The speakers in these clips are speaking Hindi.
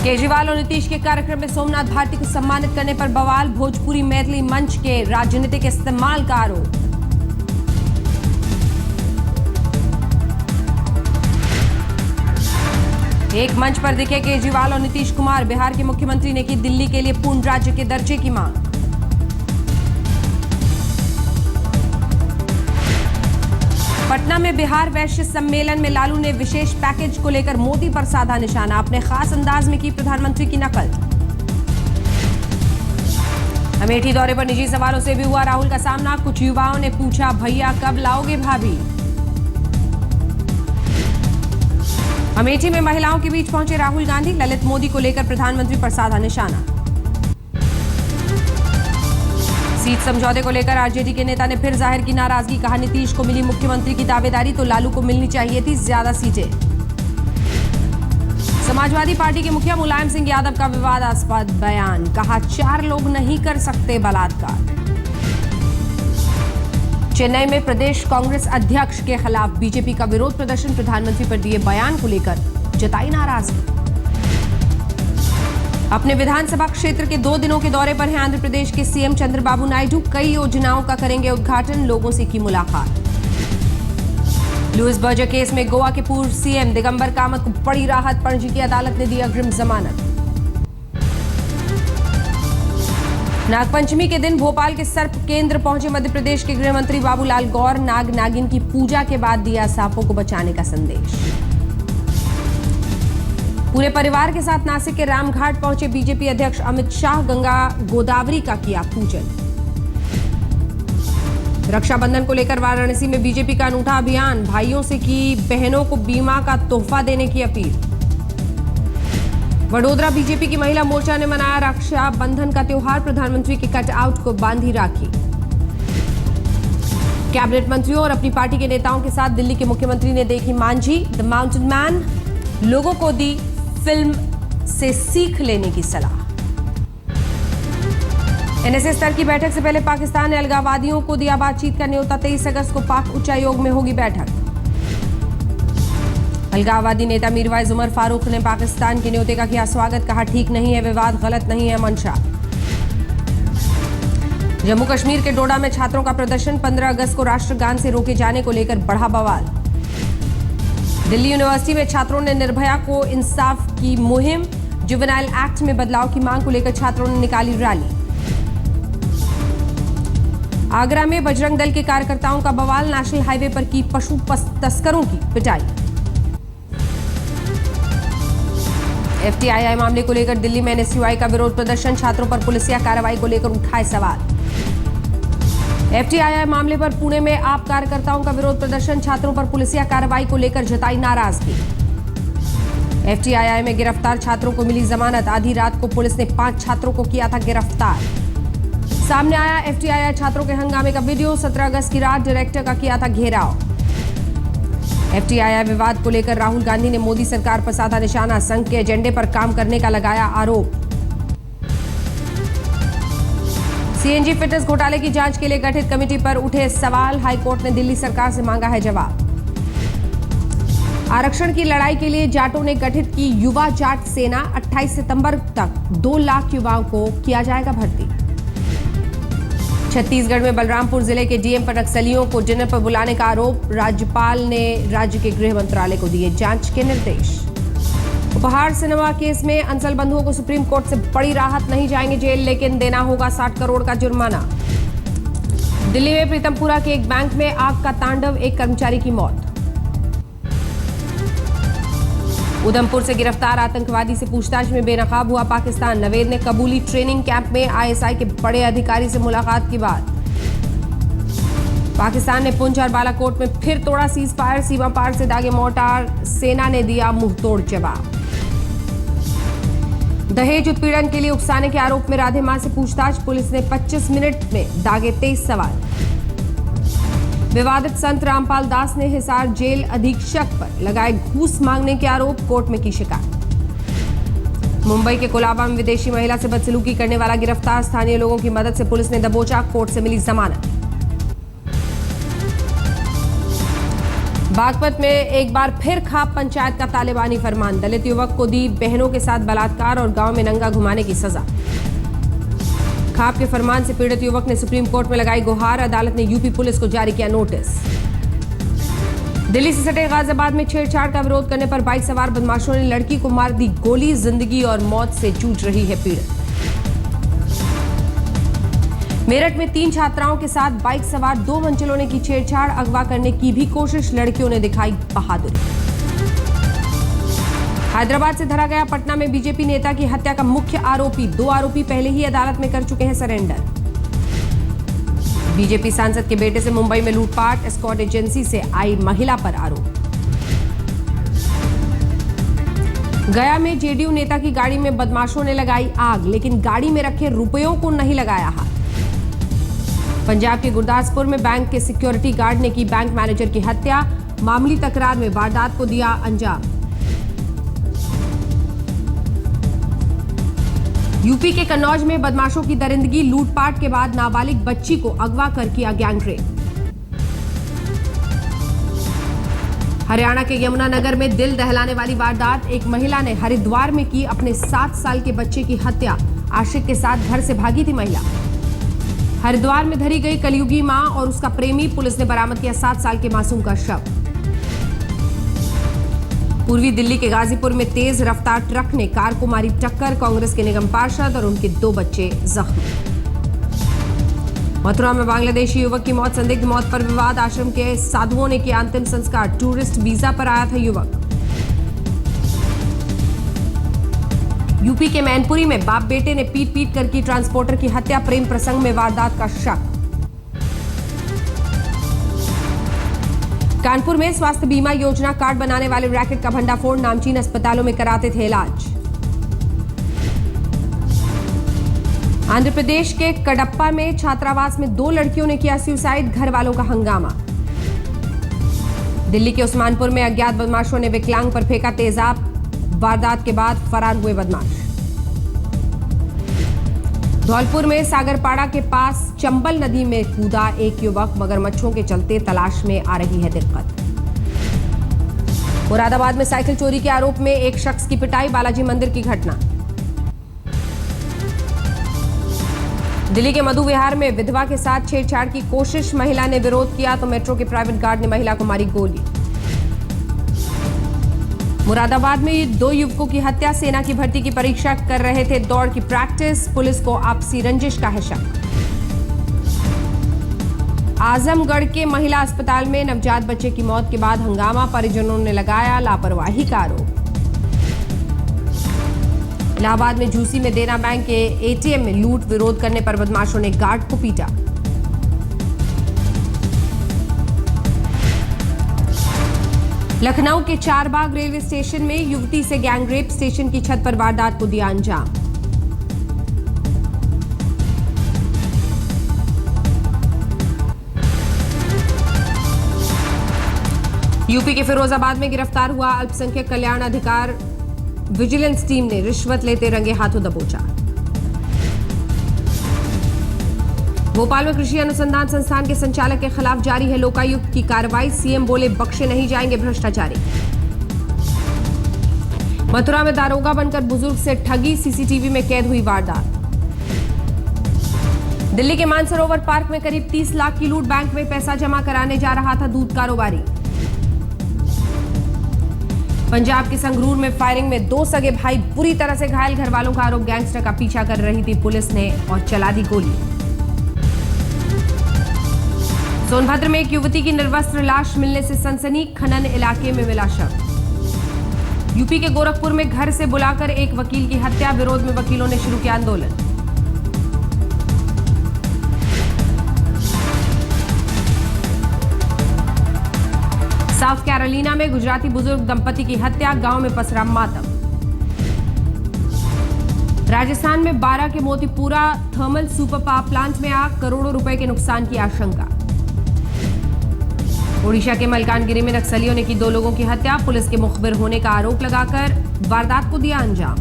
केजरीवाल और नीतीश के कार्यक्रम में सोमनाथ भारती को सम्मानित करने पर बवाल। भोजपुरी मैथिली मंच के राजनीतिक इस्तेमाल का आरोप। एक मंच पर दिखे केजरीवाल और नीतीश कुमार। बिहार के मुख्यमंत्री ने की दिल्ली के लिए पूर्ण राज्य के दर्जे की मांग। पटना में बिहार वैश्य सम्मेलन में लालू ने विशेष पैकेज को लेकर मोदी पर साधा निशाना। अपने खास अंदाज में की प्रधानमंत्री की नकल। अमेठी दौरे पर निजी सवालों से भी हुआ राहुल का सामना। कुछ युवाओं ने पूछा, भैया कब लाओगे भाभी। अमेठी में महिलाओं के बीच पहुंचे राहुल गांधी। ललित मोदी को लेकर प्रधानमंत्री पर साधा निशाना। सीट समझौते को लेकर आरजेडी के नेता ने फिर जाहिर की नाराजगी। कहा, नीतीश को मिली मुख्यमंत्री की दावेदारी तो लालू को मिलनी चाहिए थी ज्यादा सीटें। समाजवादी पार्टी के मुखिया मुलायम सिंह यादव का विवादास्पद बयान। कहा, 4 लोग नहीं कर सकते बलात्कार। चेन्नई में प्रदेश कांग्रेस अध्यक्ष के खिलाफ बीजेपी का विरोध प्रदर्शन। प्रधानमंत्री पर दिए बयान को लेकर जताई नाराजगी। अपने विधानसभा क्षेत्र के 2 दिनों के दौरे पर हैं आंध्र प्रदेश के सीएम चंद्रबाबू नायडू। कई योजनाओं का करेंगे उद्घाटन। लोगों से की मुलाकात। लुइस बर्जर केस में गोवा के पूर्व सीएम दिगंबर कामत को बड़ी राहत। पणजी की अदालत ने दी अग्रिम जमानत। नागपंचमी के दिन भोपाल के सर्प केंद्र पहुंचे मध्य प्रदेश के गृह मंत्री बाबूलाल गौर। नाग नागिन की पूजा के बाद दिया सांपों को बचाने का संदेश। पूरे परिवार के साथ नासिक के रामघाट पहुंचे बीजेपी अध्यक्ष अमित शाह। गंगा गोदावरी का किया पूजन। रक्षाबंधन को लेकर वाराणसी में बीजेपी का अनूठा अभियान। भाइयों से की बहनों को बीमा का तोहफा देने की अपील। वडोदरा बीजेपी की महिला मोर्चा ने मनाया रक्षाबंधन का त्योहार। प्रधानमंत्री के कटआउट को बांधी राखी। कैबिनेट मंत्रियों और अपनी पार्टी के नेताओं के साथ दिल्ली के मुख्यमंत्री ने देखी मांझी द माउंटेन मैन। लोगों को दी फिल्म से सीख लेने की सलाह। एनएसए स्तर की बैठक से पहले पाकिस्तान ने अलगाववादियों को दिया बातचीत का न्योता। 23 अगस्त को पाक उच्चायोग में होगी बैठक। अलगाववादी नेता मीरवाइज उमर फारूक ने पाकिस्तान के न्योते का किया स्वागत। कहा, ठीक नहीं है विवाद, गलत नहीं है मंशा। जम्मू कश्मीर के डोडा में छात्रों का प्रदर्शन। 15 अगस्त को राष्ट्रगान से रोके जाने को लेकर बढ़ा बवाल। दिल्ली यूनिवर्सिटी में छात्रों ने निर्भया को इंसाफ की मुहिम। जुवेनाइल एक्ट में बदलाव की मांग को लेकर छात्रों ने निकाली रैली। आगरा में बजरंग दल के कार्यकर्ताओं का बवाल। नेशनल हाईवे पर की पशु तस्करों की पिटाई। एफटीआईआई मामले को लेकर दिल्ली में एनएसयूआई का विरोध प्रदर्शन। छात्रों पर पुलिसिया कार्रवाई को लेकर उठाए सवाल। एफटीआईआई मामले पर पुणे में आप कार्यकर्ताओं का विरोध प्रदर्शन। छात्रों पर पुलिसिया कार्रवाई को लेकर जताई नाराजगी। एफटीआईआई में गिरफ्तार छात्रों को मिली जमानत। आधी रात को पुलिस ने 5 छात्रों को किया था गिरफ्तार। सामने आया एफटीआईआई छात्रों के हंगामे का वीडियो। 17 अगस्त की रात डायरेक्टर का किया था घेराव। एफटीआईआई विवाद को लेकर राहुल गांधी ने मोदी सरकार पर साधा निशाना। संघ के एजेंडे पर काम करने का लगाया आरोप। सीएनजी फिटनेस घोटाले की जांच के लिए गठित कमेटी पर उठे सवाल। हाईकोर्ट ने दिल्ली सरकार से मांगा है जवाब। आरक्षण की लड़ाई के लिए जाटों ने गठित की युवा जाट सेना। 28 सितंबर तक 2 लाख युवाओं को किया जाएगा भर्ती। छत्तीसगढ़ में बलरामपुर जिले के डीएम पर नक्सलियों को डिनर पर बुलाने का आरोप। राज्यपाल ने राज्य के गृह मंत्रालय को दिए जांच के निर्देश। उपहार सिनेमा केस में अंचल बंधुओं को सुप्रीम कोर्ट से बड़ी राहत। नहीं जाएंगे जेल, लेकिन देना होगा 60 करोड़ का जुर्माना। दिल्ली में प्रीतमपुरा के एक बैंक में आग का तांडव। एक कर्मचारी की मौत। उधमपुर से गिरफ्तार आतंकवादी से पूछताछ में बेनकाब हुआ पाकिस्तान। नवेद ने कबूली ट्रेनिंग कैंप में आईएसआई के बड़े अधिकारी से मुलाकात की बात। पाकिस्तान ने पुंछ और बालाकोट में फिर तोड़ा सीज फायर। सीमा पार से दागे मोर्टार। सेना ने दिया मुंहतोड़ जवाब। दहेज उत्पीड़न के लिए उकसाने के आरोप में राधे मां से पूछताछ। पुलिस ने 25 मिनट में दागे 23 सवाल। विवादित संत रामपाल दास ने हिसार जेल अधीक्षक पर लगाए घूस मांगने के आरोप। कोर्ट में की शिकायत। मुंबई के कोलाबा में विदेशी महिला से बदसलूकी करने वाला गिरफ्तार। स्थानीय लोगों की मदद से पुलिस ने दबोचा। कोर्ट से मिली जमानत। बागपत में एक बार फिर खाप पंचायत का तालिबानी फरमान। दलित युवक को दी बहनों के साथ बलात्कार और गांव में नंगा घुमाने की सजा। खाप के फरमान से पीड़ित युवक ने सुप्रीम कोर्ट में लगाई गुहार। अदालत ने यूपी पुलिस को जारी किया नोटिस। दिल्ली से सटे गाजियाबाद में छेड़छाड़ का विरोध करने पर बाइक सवार बदमाशों ने लड़की को मार दी गोली। जिंदगी और मौत से जूझ रही है पीड़ित। मेरठ में 3 छात्राओं के साथ बाइक सवार 2 मंचलों ने की छेड़छाड़। अगवा करने की भी कोशिश, लड़कियों ने दिखाई बहादुरी। हैदराबाद से धरा गया पटना में बीजेपी नेता की हत्या का मुख्य आरोपी। 2 आरोपी पहले ही अदालत में कर चुके हैं सरेंडर। बीजेपी सांसद के बेटे से मुंबई में लूटपाट। एस्कॉर्ट एजेंसी से आई महिला पर आरोप। गया में जेडीयू नेता की गाड़ी में बदमाशों ने लगाई आग, लेकिन गाड़ी में रखे रुपयों को नहीं लगाया हाथ। पंजाब के गुरदासपुर में बैंक के सिक्योरिटी गार्ड ने की बैंक मैनेजर की हत्या। मामूली तकरार में वारदात को दिया अंजाम। यूपी के कन्नौज में बदमाशों की दरिंदगी। लूटपाट के बाद नाबालिग बच्ची को अगवा कर किया गैंगरेप। हरियाणा के यमुनानगर में दिल दहलाने वाली वारदात। एक महिला ने हरिद्वार में की अपने 7 साल के बच्चे की हत्या। आशिक के साथ घर से भागी थी महिला। हरिद्वार में धरी गई कलयुगी मां और उसका प्रेमी। पुलिस ने बरामद किया 7 साल के मासूम का शव। पूर्वी दिल्ली के गाजीपुर में तेज रफ्तार ट्रक ने कार को मारी टक्कर। कांग्रेस के निगम पार्षद और उनके 2 बच्चे जख्मी। मथुरा में बांग्लादेशी युवक की मौत। संदिग्ध मौत पर विवाद। आश्रम के साधुओं ने किया अंतिम संस्कार। टूरिस्ट वीजा पर आया था युवक। यूपी के मैनपुरी में बाप बेटे ने पीट पीट कर की ट्रांसपोर्टर की हत्या। प्रेम प्रसंग में वारदात का शक। कानपुर में स्वास्थ्य बीमा योजना कार्ड बनाने वाले रैकेट का भंडाफोड़। नामचीन अस्पतालों में कराते थे इलाज। आंध्र प्रदेश के कडप्पा में छात्रावास में 2 लड़कियों ने किया सुसाइड। घर वालों का हंगामा। दिल्ली के उस्मानपुर में अज्ञात बदमाशों ने विकलांग पर फेंका तेजाब। वारदात के बाद फरार हुए बदमाश। धौलपुर में सागरपाड़ा के पास चंबल नदी में कूदा एक युवक। मगरमच्छों के चलते तलाश में आ रही है दिक्कत। मुरादाबाद में साइकिल चोरी के आरोप में एक शख्स की पिटाई। बालाजी मंदिर की घटना। दिल्ली के मधु विहार में विधवा के साथ छेड़छाड़ की कोशिश। महिला ने विरोध किया तो मेट्रो के प्राइवेट गार्ड ने महिला को मारी गोली। मुरादाबाद में 2 युवकों की हत्या। सेना की भर्ती की परीक्षा कर रहे थे, दौड़ की प्रैक्टिस। पुलिस को आपसी रंजिश का है शक। आजमगढ़ के महिला अस्पताल में नवजात बच्चे की मौत के बाद हंगामा। परिजनों ने लगाया लापरवाही का आरोप। इलाहाबाद में झूसी में देना बैंक के एटीएम में लूट। विरोध करने पर बदमाशों ने गार्ड को पीटा। लखनऊ के चारबाग रेलवे स्टेशन में युवती से गैंगरेप। स्टेशन की छत पर वारदात को दिया अंजाम। यूपी के फिरोजाबाद में गिरफ्तार हुआ अल्पसंख्यक कल्याण अधिकार। विजिलेंस टीम ने रिश्वत लेते रंगे हाथों दबोचा। भोपाल में कृषि अनुसंधान संस्थान के संचालक के खिलाफ जारी है लोकायुक्त की कार्रवाई। सीएम बोले बख्शे नहीं जाएंगे भ्रष्टाचारी। मथुरा में दारोगा बनकर बुजुर्ग से ठगी। सीसीटीवी में कैद हुई वारदात। दिल्ली के मानसरोवर पार्क में करीब 30 लाख की लूट। बैंक में पैसा जमा कराने जा रहा था दूध कारोबारी। पंजाब के संगरूर में फायरिंग में 2 सगे भाई बुरी तरह से घायल। घर वालों का आरोप गैंगस्टर का पीछा कर रही थी पुलिस ने और चला दी गोली। सोनभद्र में एक युवती की निर्वस्त्र लाश मिलने से सनसनी। खनन इलाके में मिला शव। यूपी के गोरखपुर में घर से बुलाकर एक वकील की हत्या। विरोध में वकीलों ने शुरू किया आंदोलन। साउथ कैरोलिना में गुजराती बुजुर्ग दंपति की हत्या। गांव में पसरा मातम। राजस्थान में 12 के Motipura thermal super power plant में आग। करोड़ों रुपए के नुकसान की आशंका। ओडिशा के मलकानगिरी में नक्सलियों ने की 2 लोगों की हत्या। पुलिस के मुखबिर होने का आरोप लगाकर वारदात को दिया अंजाम।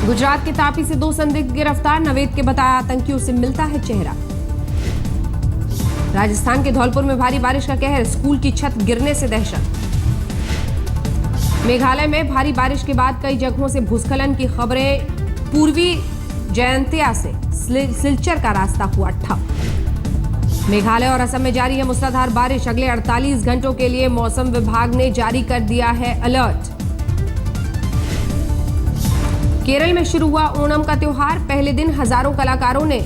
गुजरात के तापी से 2 संदिग्ध गिरफ्तार। नवेद के बताया आतंकियों से मिलता है चेहरा। राजस्थान के धौलपुर में भारी बारिश का कहर, स्कूल की छत गिरने से दहशत। मेघालय में भारी बारिश के बाद कई जगहों से भूस्खलन की खबरें, पूर्वी जयंतिया से सिलचर का रास्ता हुआ ठप। मेघालय और असम में जारी है मूसलाधार बारिश, अगले 48 घंटों के लिए मौसम विभाग ने जारी कर दिया है अलर्ट। केरल में शुरू हुआ ओणम का त्योहार, पहले दिन हजारों कलाकारों ने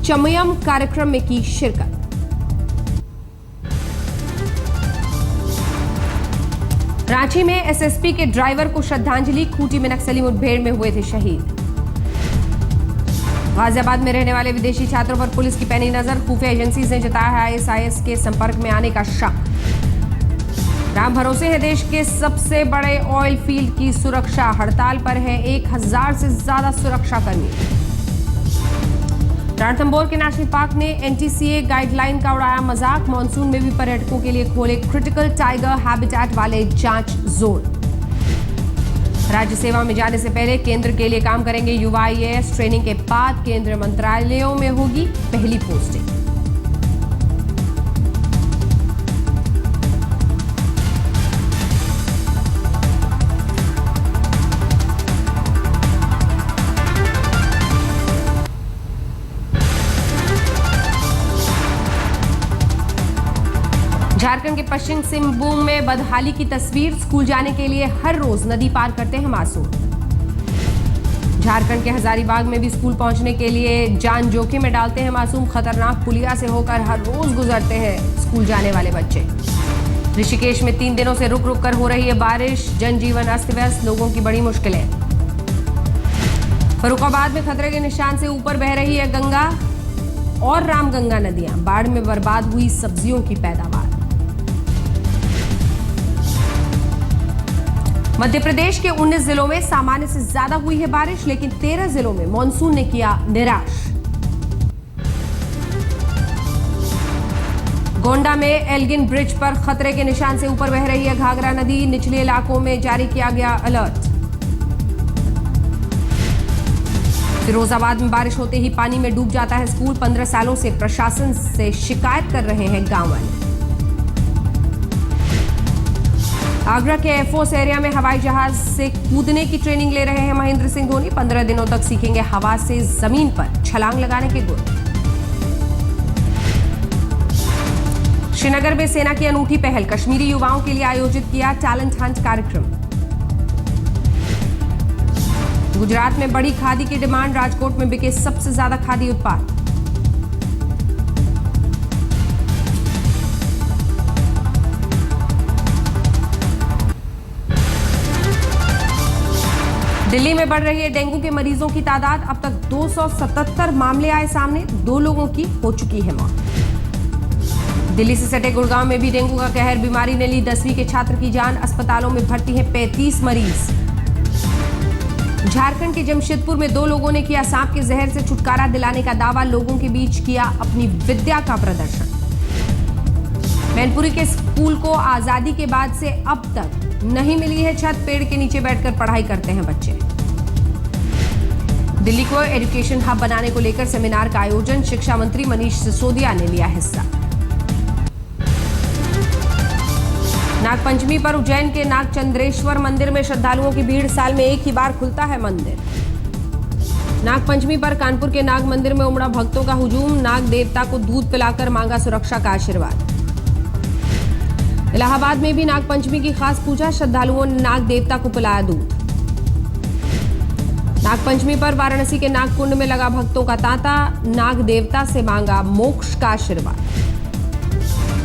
चमयम कार्यक्रम में की शिरकत। रांची में एसएसपी के ड्राइवर को श्रद्धांजलि, खूंटी में नक्सली मुठभेड़ में हुए थे शहीद। गाजियाबाद में रहने वाले विदेशी छात्रों पर पुलिस की पैनी नजर, खुफिया एजेंसी ने जताया है आईएसआईएस के संपर्क में आने का शक। राम भरोसे है देश के सबसे बड़े ऑयल फील्ड की सुरक्षा, हड़ताल पर है 1000 से ज्यादा सुरक्षाकर्मी। रणथंभौर के नेशनल पार्क ने एनटीसीए गाइडलाइन का उड़ाया मजाक, मानसून में भी पर्यटकों के लिए खोले क्रिटिकल टाइगर हैबिटेट वाले जांच जोन। राज्य सेवा में जाने से पहले केंद्र के लिए काम करेंगे युवा आईएएस, ट्रेनिंग के बाद केंद्रीय मंत्रालयों में होगी पहली पोस्टिंग। झारखंड के पश्चिम सिंहभूम में बदहाली की तस्वीर, स्कूल जाने के लिए हर रोज नदी पार करते हैं मासूम। झारखंड के हजारीबाग में भी स्कूल पहुंचने के लिए जान जोखिम में डालते हैं मासूम, खतरनाक पुलिया से होकर हर रोज गुजरते हैं स्कूल जाने वाले बच्चे। ऋषिकेश में 3 दिनों से रुक रुक कर हो रही है बारिश, जनजीवन अस्त व्यस्त, लोगों की बड़ी मुश्किलें। फर्रुखाबाद में खतरे के निशान से ऊपर बह रही है गंगा और रामगंगा नदियां, बाढ़ में बर्बाद हुई सब्जियों की पैदावार। मध्य प्रदेश के 19 जिलों में सामान्य से ज्यादा हुई है बारिश, लेकिन 13 जिलों में मॉनसून ने किया निराश। गोंडा में एल्गिन ब्रिज पर खतरे के निशान से ऊपर बह रही है घाघरा नदी, निचले इलाकों में जारी किया गया अलर्ट। फिरोजाबाद में बारिश होते ही पानी में डूब जाता है स्कूल, 15 सालों से प्रशासन से शिकायत कर रहे हैं गांव वाले। आगरा के एयरफोर्स एरिया में हवाई जहाज से कूदने की ट्रेनिंग ले रहे हैं महेंद्र सिंह धोनी, 15 दिनों तक सीखेंगे हवा से जमीन पर छलांग लगाने के गुण। श्रीनगर में सेना की अनूठी पहल, कश्मीरी युवाओं के लिए आयोजित किया टैलेंट हंट कार्यक्रम। गुजरात में बड़ी खादी की डिमांड, राजकोट में बिके सबसे ज्यादा खादी उत्पाद। दिल्ली में बढ़ रही है डेंगू के मरीजों की तादाद, अब तक 277 मामले आए सामने, 2 लोगों की हो चुकी है मौत। दिल्ली से सटे गुड़गांव में भी डेंगू का कहर, बीमारी ने ली 10वीं के छात्र की जान, अस्पतालों में भर्ती हैं 35 मरीज। झारखंड के जमशेदपुर में 2 लोगों ने किया सांप के जहर से छुटकारा दिलाने का दावा, लोगों के बीच किया अपनी विद्या का प्रदर्शन। मैनपुरी के स्कूल को आजादी के बाद से अब तक नहीं मिली है छत, पेड़ के नीचे बैठकर पढ़ाई करते हैं बच्चे। दिल्ली को एजुकेशन हब बनाने को लेकर सेमिनार का आयोजन, शिक्षा मंत्री मनीष सिसोदिया ने लिया हिस्सा। नागपंचमी पर उज्जैन के नागचंद्रेश्वर मंदिर में श्रद्धालुओं की भीड़, साल में एक ही बार खुलता है मंदिर। नागपंचमी पर कानपुर के नाग मंदिर में उमड़ा भक्तों का हुजूम, नाग देवता को दूध पिलाकर मांगा सुरक्षा का आशीर्वाद। इलाहाबाद में भी नागपंचमी की खास पूजा, श्रद्धालुओं ने नाग देवता को पिलाया दूध। नागपंचमी पर वाराणसी के नागकुंड में लगा भक्तों का तांता, नाग देवता से मांगा मोक्ष का आशीर्वाद।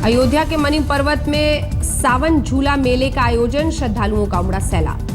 अयोध्या के मणि पर्वत में सावन झूला मेले का आयोजन, श्रद्धालुओं का उमड़ा सैलाब।